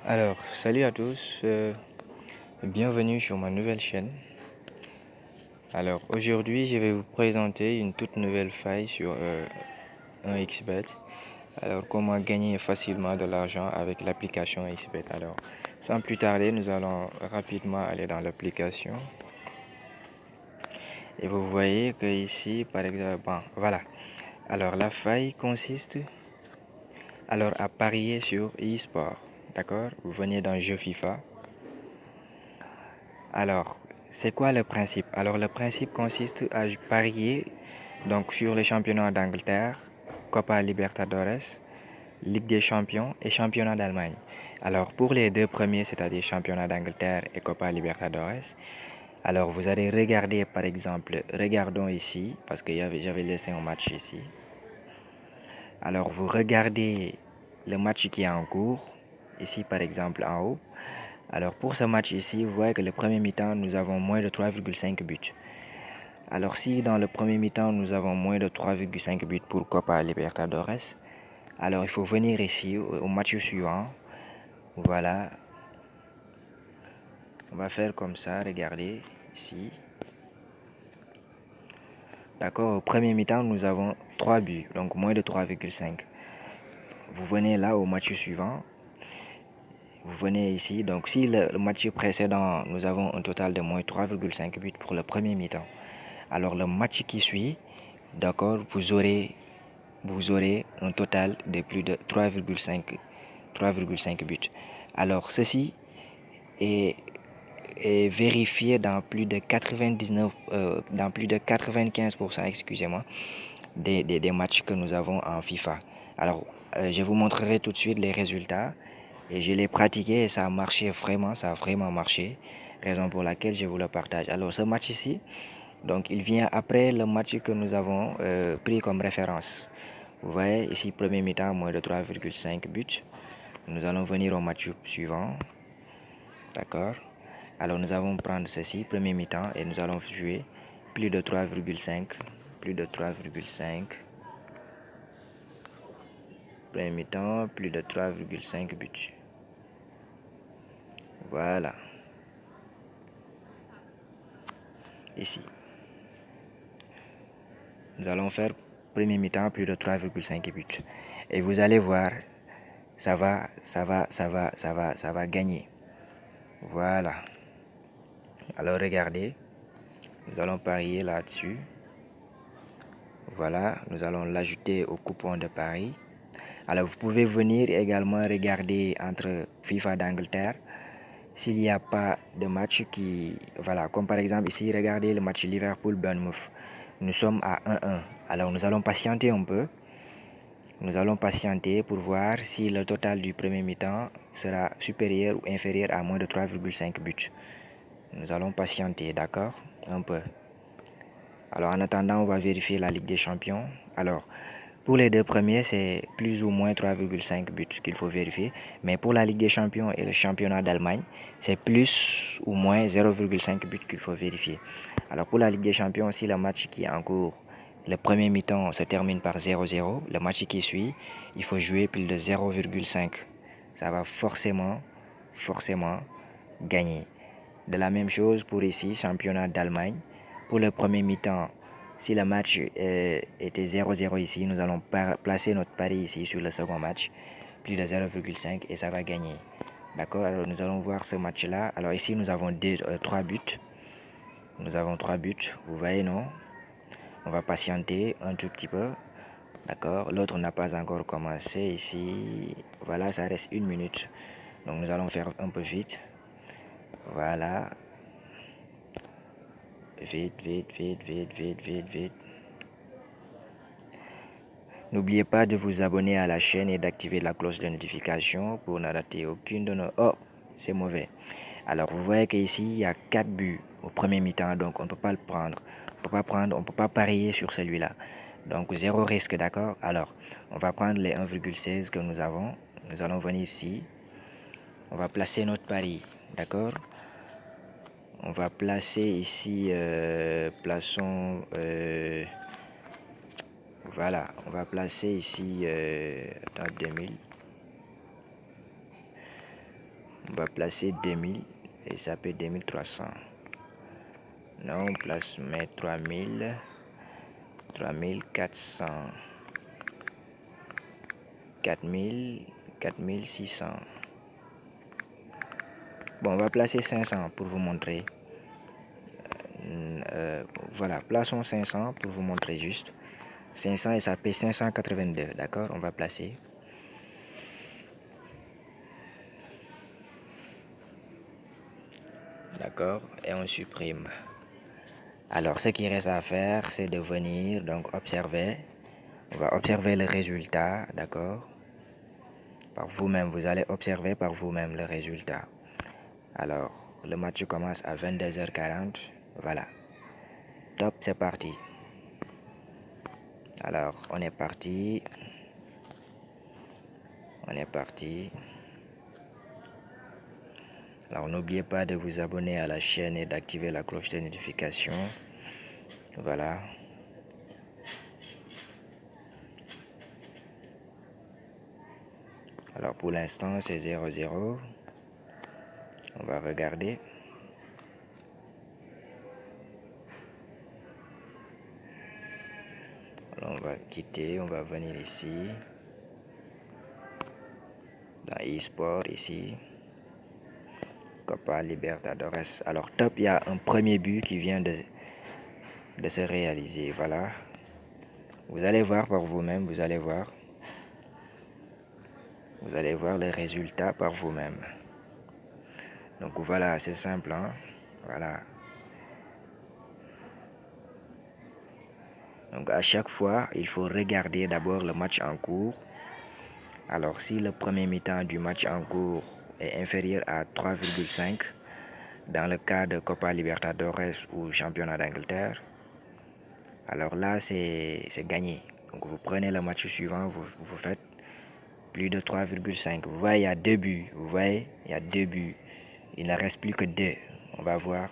Alors, salut à tous, bienvenue sur ma nouvelle chaîne. Alors, aujourd'hui, je vais vous présenter une toute nouvelle faille sur un XBet. Alors, comment gagner facilement de l'argent avec l'application XBet. Alors, sans plus tarder, nous allons rapidement aller dans l'application. Et vous voyez que ici, par exemple, voilà. Alors, la faille consiste à parier sur eSport. D'accord? Vous venez dans Jeu FIFA. Alors, c'est quoi le principe? Alors, le principe consiste à parier donc sur les championnats d'Angleterre, Copa Libertadores, Ligue des Champions et Championnat d'Allemagne. Alors, pour les deux premiers, c'est-à-dire Championnat d'Angleterre et Copa Libertadores, alors vous allez regarder par exemple, regardons ici, parce que j'avais laissé un match ici. Alors, vous regardez le match qui est en cours, ici par exemple en haut. Alors pour ce match ici, vous voyez que le premier mi-temps, nous avons moins de 3,5 buts. Alors si dans le premier mi-temps, nous avons moins de 3,5 buts pour Copa Libertadores, alors il faut venir ici au match suivant. Voilà. On va faire comme ça, regardez ici. D'accord, au premier mi-temps, nous avons 3 buts, donc moins de 3,5. Vous venez là au match suivant. Vous venez ici, donc si le match précédent, nous avons un total de moins 3,5 buts pour le premier mi-temps. Alors le match qui suit, d'accord, vous aurez un total de plus de 3,5 buts. Alors ceci est vérifié dans plus de 95%, excusez-moi, des matchs que nous avons en FIFA. Alors je vous montrerai tout de suite les résultats. Et je l'ai pratiqué et ça a marché vraiment, ça a vraiment marché. Raison pour laquelle je vous le partage. Alors ce match ici, donc il vient après le match que nous avons pris comme référence. Vous voyez ici, premier mi-temps, moins de 3,5 buts. Nous allons venir au match suivant. D'accord. Alors nous allons prendre ceci, premier mi-temps, et nous allons jouer plus de 3,5. Plus de 3,5. Premier mi-temps, plus de 3,5 buts. Voilà. Ici. Nous allons faire premier mi-temps plus de 3,5 buts. Et vous allez voir, ça va gagner. Voilà. Alors regardez, nous allons parier là-dessus. Voilà, nous allons l'ajouter au coupon de Paris. Alors vous pouvez venir également regarder entre FIFA d'Angleterre. S'il n'y a pas de match qui... Voilà, comme par exemple ici, regardez le match Liverpool-Bournemouth. Nous sommes à 1-1. Alors nous allons patienter un peu. Nous allons patienter pour voir si le total du premier mi-temps sera supérieur ou inférieur à moins de 3,5 buts. Nous allons patienter, d'accord? Un peu. Alors en attendant, on va vérifier la Ligue des Champions. Alors, pour les deux premiers, c'est plus ou moins 3,5 buts qu'il faut vérifier. Mais pour la Ligue des Champions et le championnat d'Allemagne, c'est plus ou moins 0,5 buts qu'il faut vérifier. Alors pour la Ligue des Champions, si le match qui est en cours, le premier mi-temps se termine par 0-0, le match qui suit, il faut jouer plus de 0,5. Ça va forcément gagner. De la même chose pour ici, championnat d'Allemagne. Pour le premier mi-temps, si le match était 0-0 ici, nous allons placer notre pari ici sur le second match, plus de 0,5 et ça va gagner. D'accord, alors nous allons voir ce match-là. Alors ici, nous avons 3 buts. Nous avons 3 buts, vous voyez, non? On va patienter un tout petit peu. D'accord, l'autre n'a pas encore commencé ici. Voilà, ça reste 1 minute. Donc nous allons faire un peu vite. Voilà. Vite. N'oubliez pas de vous abonner à la chaîne et d'activer la cloche de notification pour ne rater aucune de nos... Oh, c'est mauvais. Alors, vous voyez qu'ici, il y a 4 buts au premier mi-temps, donc on ne peut pas le prendre. On ne peut pas parier sur celui-là. Donc, zéro risque, d'accord? Alors, on va prendre les 1,16 que nous avons. Nous allons venir ici. On va placer notre pari, d'accord? On va placer ici, plaçons... voilà, on va placer ici 2000. On va placer 2000 et ça peut 2300. Non, on place mais 3000, 3400, 4000, 4600. Bon, on va placer 500 pour vous montrer. Voilà, plaçons 500 pour vous montrer juste. 500 et ça fait 582, d'accord? On va placer. D'accord? Et on supprime. Alors, ce qui reste à faire, c'est de venir, donc, observer. On va observer le résultat, d'accord? Par vous-même, vous allez observer par vous-même le résultat. Alors, le match commence à 22h40. Voilà. Top, c'est parti. Alors, on est parti. On est parti. Alors, n'oubliez pas de vous abonner à la chaîne et d'activer la cloche de notification. Voilà. Alors, pour l'instant, c'est 0-0. On va regarder. Alors, on va quitter, on va venir ici. Dans eSport, ici. Copa Libertadores. Alors, top, il y a un premier but qui vient de se réaliser. Voilà. Vous allez voir par vous-même, vous allez voir. Vous allez voir les résultats par vous-même. Donc voilà, c'est simple, hein? Voilà. Donc à chaque fois, il faut regarder d'abord le match en cours. Alors si le premier mi-temps du match en cours est inférieur à 3,5 dans le cas de Copa Libertadores ou Championnat d'Angleterre, alors là c'est gagné. Donc vous prenez le match suivant, vous faites plus de 3,5. Vous voyez, il y a 2 buts. Vous voyez, il y a 2 buts. Il ne reste plus que 2. On va voir.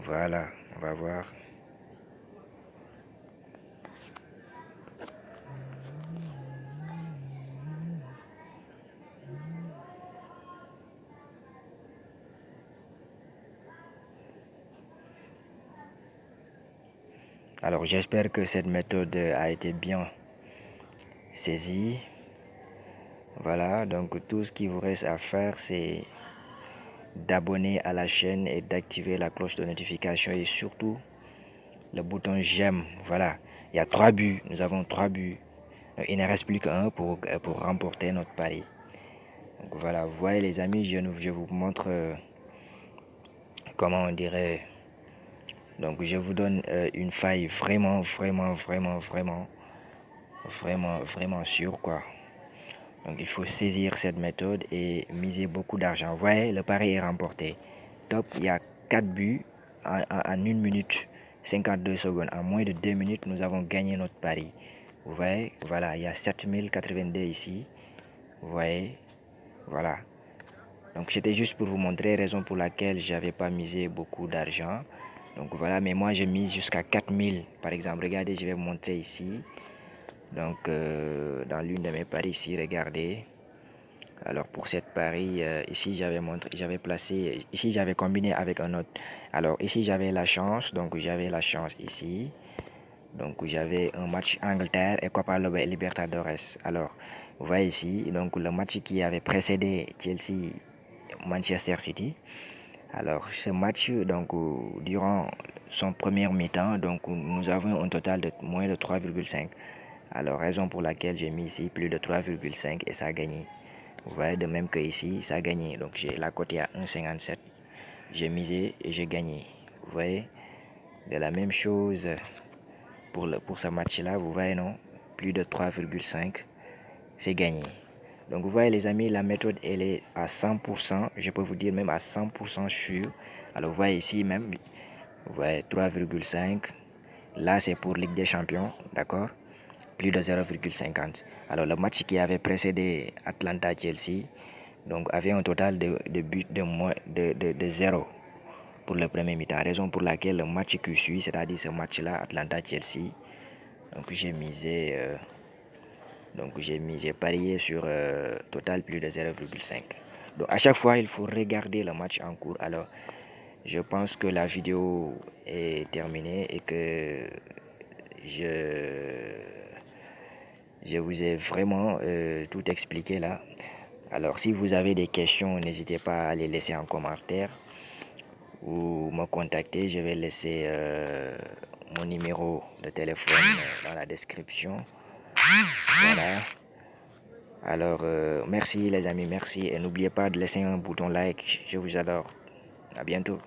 Voilà, on va voir. Alors j'espère que cette méthode a été bien saisie. Voilà, donc tout ce qu'il vous reste à faire, c'est d'abonner à la chaîne et d'activer la cloche de notification et surtout le bouton j'aime. Voilà, il y a 3 buts, nous avons 3 buts. Il ne reste plus qu'un pour remporter notre pari. Donc voilà, vous voyez les amis, je vous montre comment on dirait. Donc je vous donne une faille vraiment sûre quoi. Donc il faut saisir cette méthode et miser beaucoup d'argent. Vous voyez, le pari est remporté. Top, il y a 4 buts en 1 minute 52 secondes. En moins de 2 minutes, nous avons gagné notre pari. Vous voyez, voilà, il y a 7082 ici. Vous voyez, voilà. Donc c'était juste pour vous montrer, raison pour laquelle j'avais pas misé beaucoup d'argent. Donc voilà, mais moi j'ai mis jusqu'à 4000 par exemple. Regardez, je vais vous montrer ici. Donc dans l'une de mes paris ici, regardez. Alors pour cette pari, ici j'avais placé, ici j'avais combiné avec un autre. Alors ici j'avais la chance, donc j'avais la chance ici. Donc j'avais un match Angleterre et Copa Libertadores. Alors vous voyez ici, donc le match qui avait précédé Chelsea-Manchester City. Alors ce match, donc durant son premier mi-temps, donc nous avons un total de moins de 3,5. Alors raison pour laquelle j'ai mis ici plus de 3,5 et ça a gagné. Vous voyez, de même que ici, ça a gagné. Donc j'ai la cote à 1,57. J'ai misé et j'ai gagné. Vous voyez, de la même chose pour ce match-là. Vous voyez, non, plus de 3,5, c'est gagné. Donc vous voyez les amis, la méthode elle est à 100%. Je peux vous dire même à 100% sûr. Alors vous voyez ici même, vous voyez 3,5. Là c'est pour Ligue des Champions, d'accord? Plus de 0,50. Alors le match qui avait précédé Atlanta-Chelsea donc avait un total de buts de 0 pour le premier mi-temps. Raison pour laquelle le match qui suit, c'est-à-dire ce match-là, Atlanta-Chelsea, donc j'ai parié sur total plus de 0,5. Donc à chaque fois, il faut regarder le match en cours. Alors, je pense que la vidéo est terminée et que je, je vous ai vraiment tout expliqué là. Alors, si vous avez des questions, n'hésitez pas à les laisser en commentaire ou me contacter. Je vais laisser mon numéro de téléphone dans la description. Voilà. Alors, merci les amis, merci. Et n'oubliez pas de laisser un bouton like. Je vous adore. À bientôt.